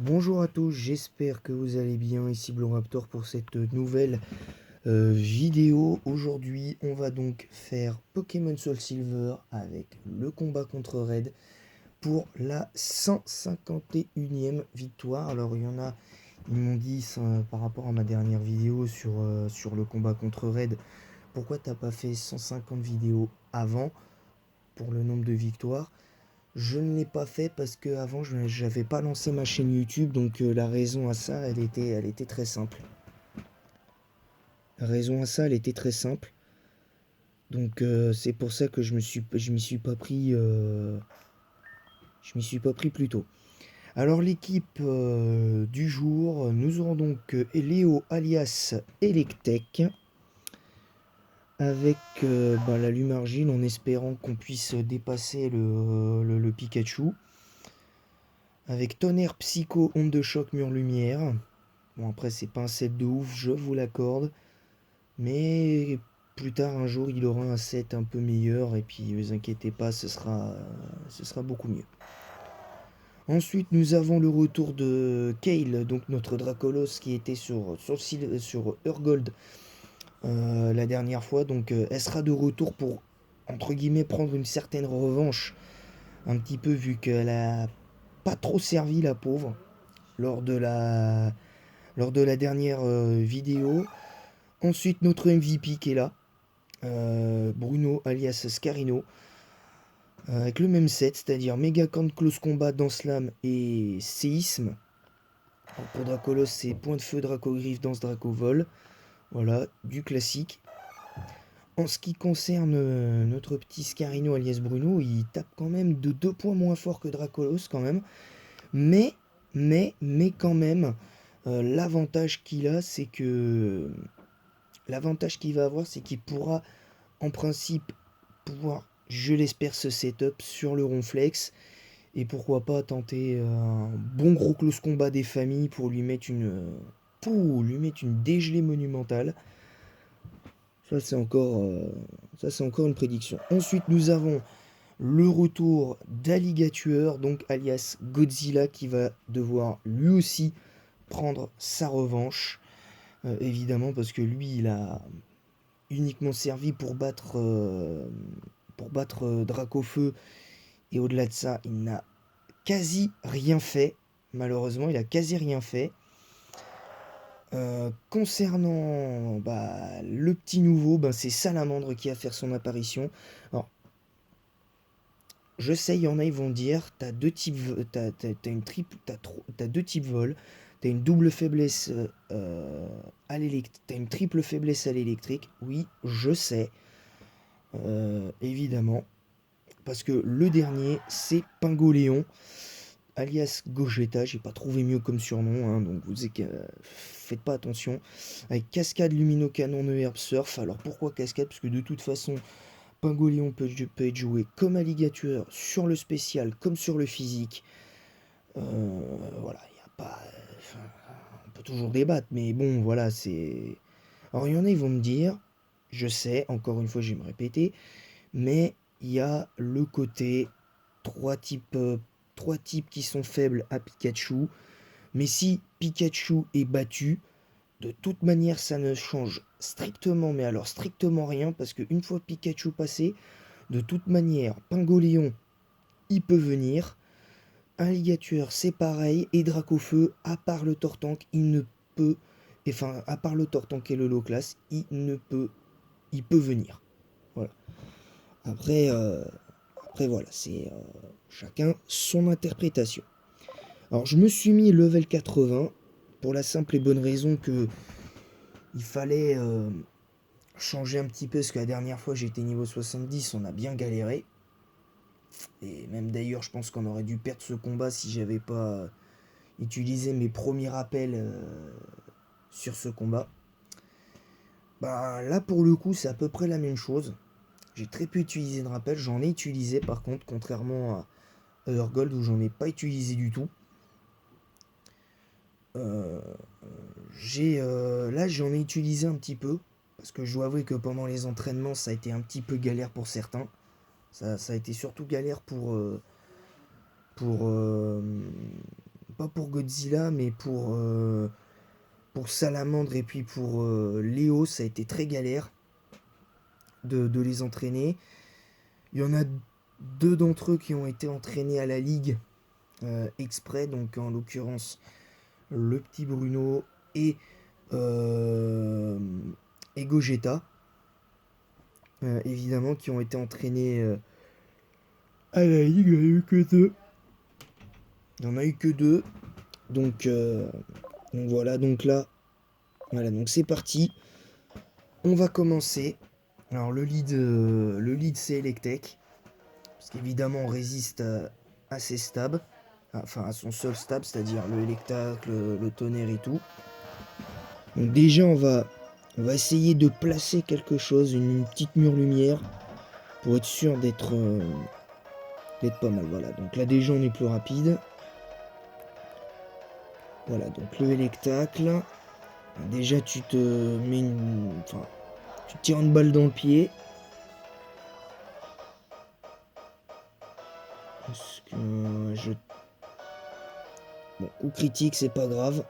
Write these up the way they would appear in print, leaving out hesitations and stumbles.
Bonjour à tous, j'espère que vous allez bien, ici Bloraptor pour cette nouvelle vidéo. Aujourd'hui, on va donc faire Pokémon Soul Silver avec le combat contre Red pour la 151e victoire. Alors il y en a, ils m'ont dit par rapport à ma dernière vidéo sur le combat contre Red, pourquoi t'as pas fait 150 vidéos avant pour le nombre de victoires? Je ne l'ai pas fait parce que avant je n'avais pas lancé ma chaîne YouTube, donc la raison à ça, elle était très simple. La raison à ça, elle était très simple. Donc c'est pour ça que je m'y suis pas pris, je m'y suis pas pris plus tôt. Alors l'équipe du jour, nous aurons donc Léo alias Electek avec la Lumargine en espérant qu'on puisse dépasser le Pikachu. Avec Tonnerre Psycho, Onde de Choc, Mur Lumière. Bon, après, c'est pas un set de ouf, je vous l'accorde. Mais plus tard, un jour, il aura un set un peu meilleur. Et puis, ne vous inquiétez pas, ce sera beaucoup mieux. Ensuite, nous avons le retour de Kale, donc notre Dracolos qui était sur Urgold la dernière fois. Donc, elle sera de retour pour, entre guillemets, prendre une certaine revanche. Un petit peu, vu qu'elle a pas trop servi, la pauvre, lors de la, lors de la dernière vidéo. Ensuite, notre MVP qui est là, Bruno alias Scarino, avec le même set, c'est-à-dire Megacant, Close Combat, Danse Lame et Séisme. Alors pour Dracolos, c'est Point de Feu, Dracogriffe, Danse Dracovol. Voilà, du classique. En ce qui concerne notre petit Scarino alias Bruno, il tape quand même de 2 points moins fort que Dracolos quand même. Mais quand même, l'avantage qu'il a, c'est que l'avantage qu'il va avoir, c'est qu'il pourra, en principe, je l'espère, se setup sur le Ronflex. Et pourquoi pas tenter un bon gros close combat des familles pour lui mettre une dégelée monumentale. Ça, c'est encore une prédiction. Ensuite, nous avons le retour d'Alligatueur, donc alias Godzilla, qui va devoir lui aussi prendre sa revanche. Évidemment, parce que lui, il a uniquement servi pour battre Dracofeu. Et au-delà de ça, il n'a quasi rien fait. Malheureusement, il a quasi rien fait. Concernant le petit nouveau, c'est Salamandre qui va faire son apparition. Alors, je sais, il y en a, ils vont dire, t'as deux types, t'as deux types vol. T'as une double faiblesse à l'électrique. T'as une triple faiblesse à l'électrique. Oui, je sais. Évidemment. Parce que le dernier, c'est Pingoléon, alias Gogeta. J'ai pas trouvé mieux comme surnom, hein, donc faites pas attention. Avec Cascade, Lumino-Canon, Herb Surf. Alors pourquoi Cascade? Parce que de toute façon, Pingoléon peut être joué comme alligator sur le spécial comme sur le physique. Voilà, il n'y a pas. On peut toujours débattre, mais bon, voilà, c'est. Alors il y en a, ils vont me dire, je sais, encore une fois, je vais me répéter, mais il y a le côté trois types, euh, trois types qui sont faibles à Pikachu. Mais si Pikachu est battu, de toute manière, ça ne change strictement, mais alors strictement rien, parce qu'une fois Pikachu passé, de toute manière, Pingoléon, il peut venir. Alligator, c'est pareil. Et Dracofeu, à part le Tortank, il ne peut. Enfin, à part le Tortank et le low class, il ne peut. Il peut venir. Voilà. Après, voilà, c'est chacun son interprétation. Alors, je me suis mis level 80 pour la simple et bonne raison que il fallait changer un petit peu, parce que la dernière fois j'étais niveau 70, on a bien galéré. Et même d'ailleurs, je pense qu'on aurait dû perdre ce combat si j'avais pas utilisé mes premiers rappels sur ce combat. Bah là pour le coup, c'est à peu près la même chose. J'ai très peu utilisé de rappel, j'en ai utilisé par contre, contrairement à Urgold où j'en ai pas utilisé du tout. Euh, là j'en ai utilisé un petit peu, parce que je dois avouer que pendant les entraînements ça a été un petit peu galère pour certains. Ça a été surtout galère pour, pas pour Godzilla, mais pour Salamandre et puis pour Léo, ça a été très galère de les entraîner. Il y en a deux d'entre eux qui ont été entraînés à la Ligue exprès, donc en l'occurrence le petit Bruno et, euh, et Gogeta, évidemment, qui ont été entraînés à la Ligue. Il n'y en a eu que deux. Il n'y en a eu que deux. Donc voilà, donc là, voilà, donc c'est parti. On va commencer. Alors le lead c'est Electek. Parce qu'évidemment on résiste à ses stabs. Enfin à son seul stab, c'est-à-dire le Electac, le tonnerre et tout. Donc déjà on va essayer de placer quelque chose, une petite mur lumière. Pour être sûr d'être pas mal. Voilà, donc là déjà on est plus rapide. Voilà, donc le Electacle. Déjà tu te mets une... Enfin, tu tires une balle dans le pied. Parce que je... Bon, coup critique, c'est pas grave.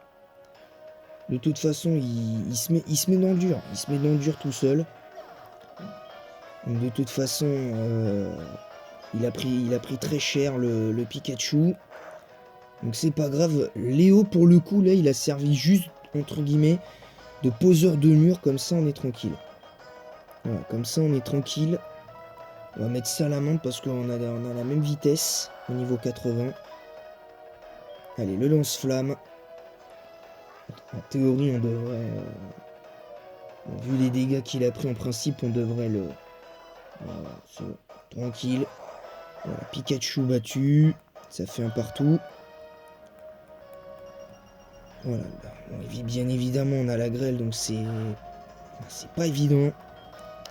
De toute façon, il se met dans le dur. Il se met dans le dur tout seul. Donc de toute façon, il a pris très cher le Pikachu. Donc c'est pas grave. Léo, pour le coup, là, il a servi juste, entre guillemets, de poseur de mur. Comme ça, on est tranquille. Voilà, comme ça, on est tranquille. On va mettre Salamandre parce qu'on a la même vitesse au niveau 80. Allez, le lance-flamme. En théorie, on devrait... vu les dégâts qu'il a pris, en principe, on devrait le... Voilà, c'est bon. Tranquille. Voilà, Pikachu battu. Ça fait un partout. Voilà. Bon, bien évidemment, on a la grêle, donc c'est pas évident.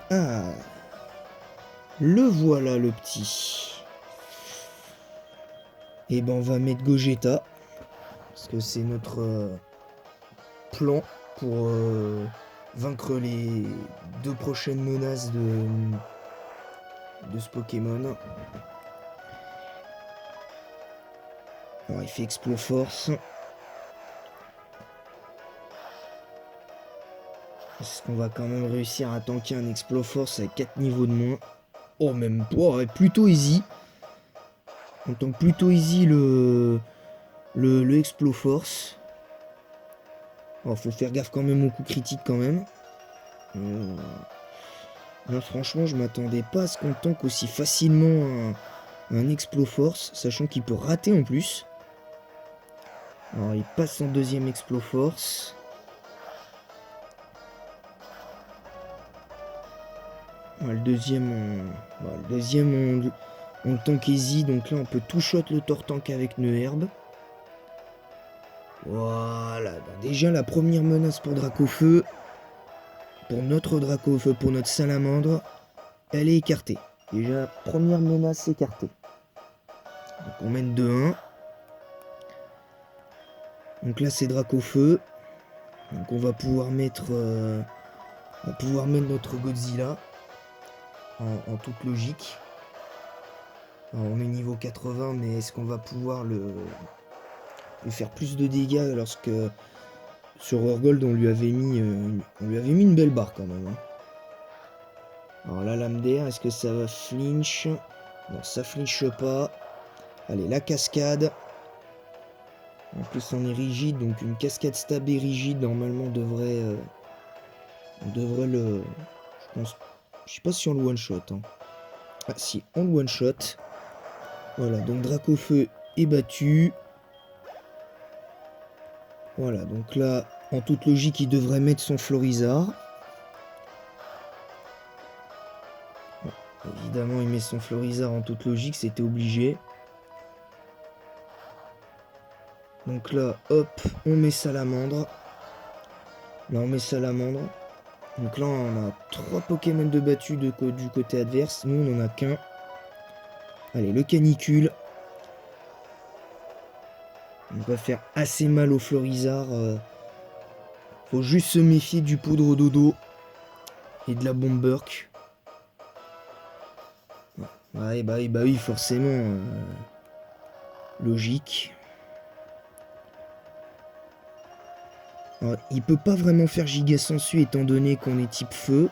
Ah, le voilà, le petit. Et ben, on va mettre Gogeta. Parce que c'est notre plan pour vaincre les deux prochaines menaces de ce Pokémon. Alors il fait Exploforce. Est-ce qu'on va quand même réussir à tanker un Exploforce à 4 niveaux de moins? Oh, même oh, plutôt easy. On tank plutôt easy le Exploforce. Alors faut faire gaffe quand même au coup critique quand même. Là, franchement, je m'attendais pas à ce qu'on tank aussi facilement un Exploforce, sachant qu'il peut rater en plus. Alors il passe en deuxième Exploforce. Ouais, le deuxième, on le tank easy, donc là on peut tout shot le Tortank avec Neuherbe. Voilà, bah déjà la première menace pour Dracofeu, pour notre Dracofeu, pour notre Salamandre, elle est écartée. Déjà, première menace écartée. Donc on mène 2-1. Donc là c'est Dracofeu. Donc on va pouvoir mettre notre Godzilla en toute logique. Alors, on est niveau 80, mais est-ce qu'on va pouvoir lui faire plus de dégâts lorsque sur Urgold on lui avait mis une belle barre quand même. Hein. Alors la lame d'air, est-ce que ça va flinch? Non, ça flinche pas. Allez, la cascade. En plus on est rigide, donc une cascade stab et rigide, normalement on devrait le... Je pense... Je sais pas si on le one shot. Hein. Ah si, on le one shot. Voilà, donc Dracofeu est battu. Voilà, donc là, en toute logique, il devrait mettre son Florizard. Bon, évidemment, il met son Florizard en toute logique, c'était obligé. Donc là, hop, on met Salamandre. Là, on met Salamandre. Donc là, on a 3 Pokémon de battu du côté adverse. Nous, on n'en a qu'un. Allez, le canicule. On va faire assez mal au Florizard. Faut juste se méfier du poudre dodo et de la bombe Burk. Ouais, bah oui, forcément. Logique. Alors, il peut pas vraiment faire giga sensu étant donné qu'on est type feu.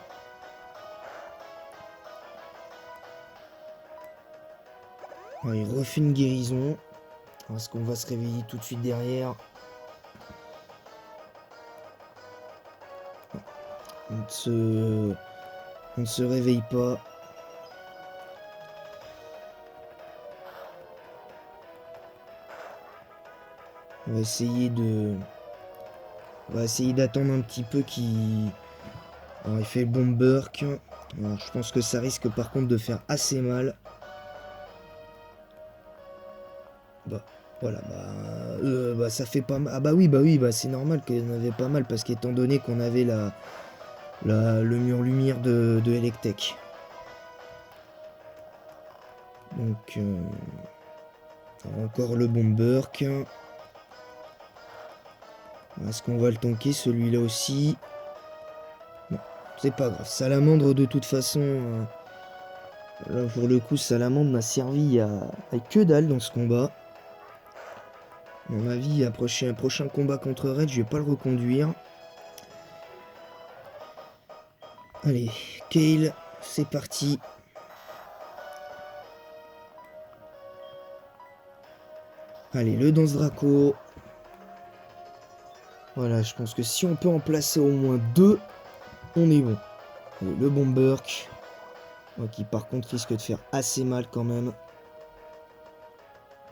Alors, il refait une guérison. Est-ce qu'on va se réveiller tout de suite derrière? On ne se réveille pas. On va essayer d'attendre un petit peu qu'il... Alors, il fait le bomb burk. Alors, je pense que ça risque par contre de faire assez mal. Bah, voilà, ça fait pas mal. Ah bah oui, c'est normal qu'il y en avait pas mal parce qu'étant donné qu'on avait le mur lumière de Electek. Donc, encore le bomb burk. Est-ce qu'on va le tanker celui-là aussi? Non, c'est pas grave. Salamandre de toute façon... là pour le coup, Salamandre m'a servi à que dalle dans ce combat. À mon avis, un prochain combat contre Red, je vais pas le reconduire. Allez, Kale, c'est parti. Allez, le Danse Draco. Voilà, je pense que si on peut en placer au moins 2, on est bon. Allez, le Bomb burk. Qui par contre risque de faire assez mal quand même.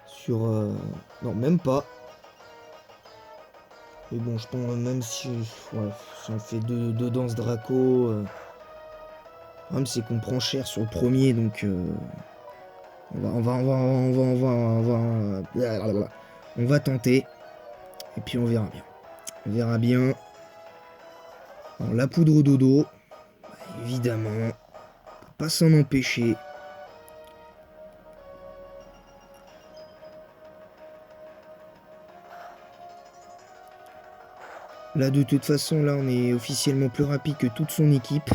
Sur... non, même pas. Mais bon, je pense même si on fait deux danses Draco... le problème c'est qu'on prend cher sur le premier, donc... on va tenter. Et puis on verra bien. On verra bien. Alors, la poudre au dodo. Évidemment. On peut pas s'en empêcher. Là, de toute façon, là, on est officiellement plus rapide que toute son équipe.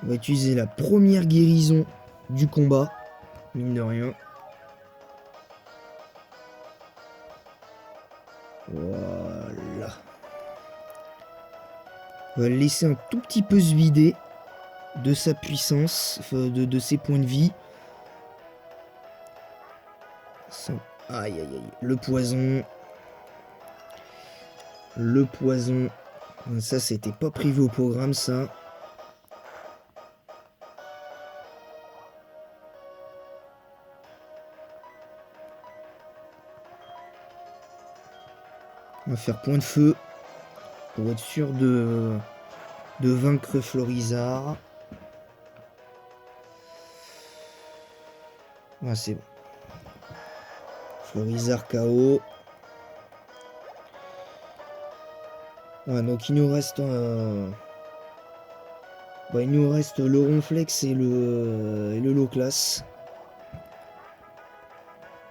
On va utiliser la première guérison du combat. Mine de rien. Voilà. On va le laisser un tout petit peu se vider de sa puissance, de ses points de vie. Aïe, aïe, aïe. Le poison. Le poison. Ça, c'était pas prévu au programme, ça. On va faire point de feu pour être sûr de vaincre Florizard. Ah, c'est bon. Florizard KO. Ah, donc il nous reste il nous reste le Ronflex et le low class.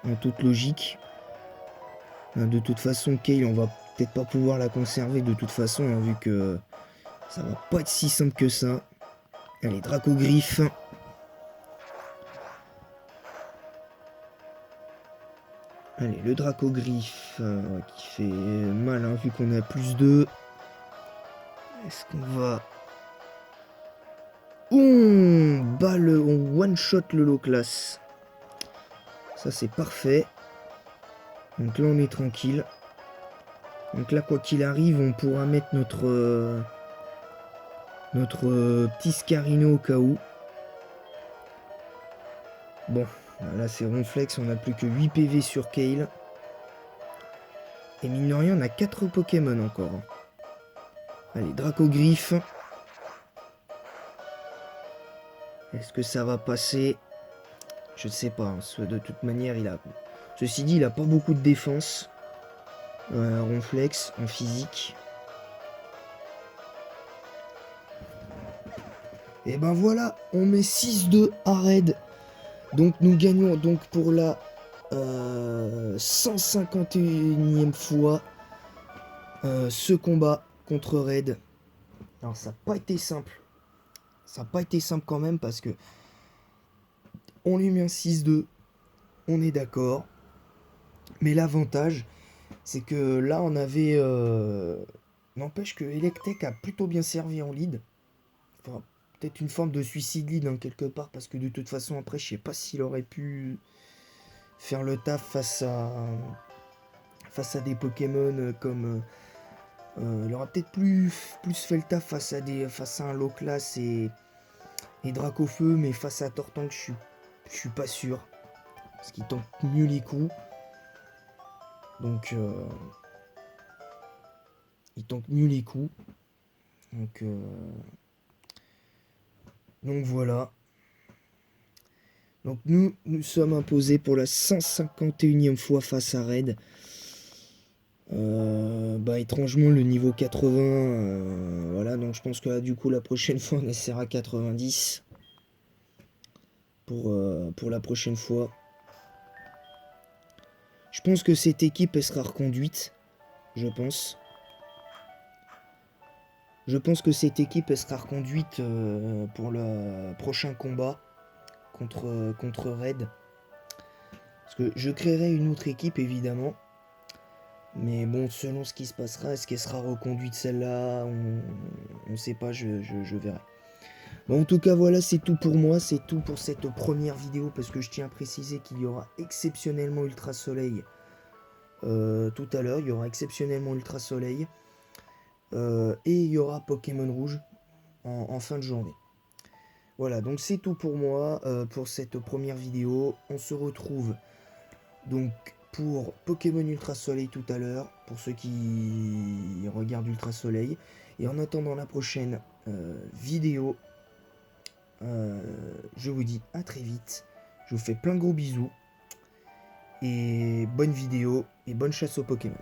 En toute logique. De toute façon, Kale, on va peut-être pas pouvoir la conserver de toute façon, hein, vu que ça va pas être si simple que ça. Allez, Dracogriffe. Allez, le Dracogriffe qui fait mal, hein, vu qu'on a plus 2. Est-ce qu'on va... on one-shot le low class. Ça, c'est parfait. Donc là, on est tranquille. Donc là, quoi qu'il arrive, on pourra mettre notre petit Scarino au cas où. Bon, là, c'est Ronflex. On n'a plus que 8 PV sur Kale. Et mine de rien, on a 4 Pokémon encore. Allez, Dracogriffe. Est-ce que ça va passer? Je ne sais pas. Hein. De toute manière, il a... Ceci dit, il a pas beaucoup de défense. Ronflex en physique. Et ben voilà, on met 6-2 à Red. Donc nous gagnons donc pour la 151e fois ce combat contre Red. Alors ça n'a pas été simple. Ça n'a pas été simple quand même parce que on lui met un 6-2. On est d'accord. Mais l'avantage, C'est que là, on avait... N'empêche que Electek a plutôt bien servi en lead. Enfin, peut-être une forme de suicide lead, hein, quelque part, parce que de toute façon, après, je sais pas s'il aurait pu faire le taf face à des Pokémon comme... il aurait peut-être plus fait le taf face à un low class et Dracofeu, mais face à Tortank, je suis pas sûr. Parce qu'il tank mieux les coups. Donc, il tank mieux les coups. Donc, voilà. Donc nous sommes imposés pour la 151e fois face à Red. Bah étrangement le niveau 80, voilà, donc je pense que là, du coup la prochaine fois on essaiera 90 pour la prochaine fois. Je pense que cette équipe elle sera reconduite, je pense. Je pense que cette équipe elle sera reconduite pour le prochain combat contre Red. Parce que je créerai une autre équipe évidemment. Mais bon, selon ce qui se passera, est-ce qu'elle sera reconduite celle-là? On ne sait pas, je verrai. Bon, en tout cas, voilà, c'est tout pour moi, c'est tout pour cette première vidéo, parce que je tiens à préciser qu'il y aura exceptionnellement Ultra Soleil tout à l'heure, il y aura exceptionnellement Ultra Soleil, et il y aura Pokémon Rouge en fin de journée. Voilà, donc c'est tout pour moi, pour cette première vidéo. On se retrouve donc pour Pokémon Ultra Soleil tout à l'heure, pour ceux qui regardent Ultra Soleil. Et en attendant la prochaine vidéo, je vous dis à très vite. Je vous fais plein de gros bisous. Et bonne vidéo et bonne chasse aux Pokémon.